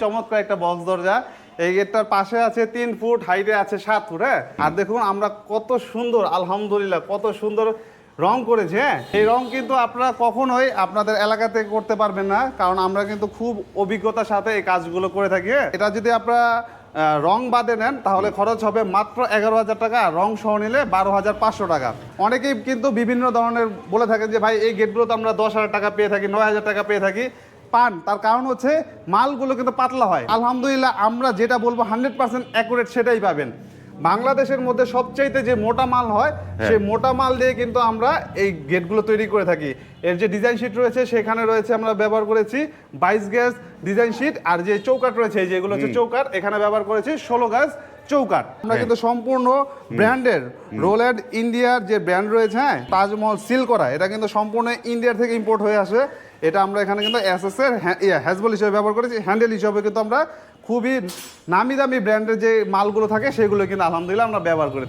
চমৎকার একটা বক্স দরজা। এই গেটটার পাশে আছে 3 ফুট, হাইটে আছে 7 ফুট। হ্যাঁ, আর দেখুন আমরা কত সুন্দর, আলহামদুলিল্লাহ কত সুন্দর রং করেছি। হ্যাঁ, এই রং কিন্তু আপনারা কখনোই আপনাদের এলাকাতে করতে পারবেন না, কারণ আমরা কিন্তু খুব অভিজ্ঞতার সাথে এই কাজগুলো করে থাকি। এটা যদি আপনারা রং বাদে নেন তাহলে খরচ হবে মাত্র 11,000 টাকা, আর রং সহ নিলে 12,500 টাকা। অনেকেই কিন্তু বিভিন্ন ধরনের বলে থাকে যে ভাই এই গেটগুলোতে আমরা 10,000 টাকা পেয়ে থাকি, 9,000 টাকা পেয়ে থাকি। পান, তার কারণ হচ্ছে মালগুলো কিন্তু পাতলা হয়। আলহামদুলিল্লাহ আমরা যেটা বলবো 100% অ্যাকুরেট সেটাই পাবেন। বাংলাদেশের মধ্যে সবচাইতে যে মোটা মাল হয় সেই মোটা মাল দিয়ে কিন্তু আমরা এই গেটগুলো তৈরি করে থাকি। এর যে ডিজাইন শিট রয়েছে সেখানে রয়েছে আমরা ব্যবহার করেছি 22 গজ ডিজাইন শিট, আর যে চৌকাট রয়েছে যেগুলো হচ্ছে চৌকাট, এখানে ব্যবহার করেছি 16 গজ চৌকাট। আমরা কিন্তু সম্পূর্ণ ব্র্যান্ডের রোল্যান্ড ইন্ডিয়ার যে ব্র্যান্ড রয়েছে, হ্যাঁ, তাজমহল সিল করা, এটা কিন্তু সম্পূর্ণ ইন্ডিয়া থেকে ইম্পোর্ট হয়ে আসে। এটা আমরা এখানে কিন্তু এসএস এর হ্যাজবল হিসেবে ব্যবহার করেছি। হ্যান্ডেল হিসেবে কিন্তু আমরা খুবই নামি দামি ব্র্যান্ডের যে মালগুলো থাকে সেগুলো কিন্তু আলহামদুলিল্লাহ আমরা ব্যবহার করি।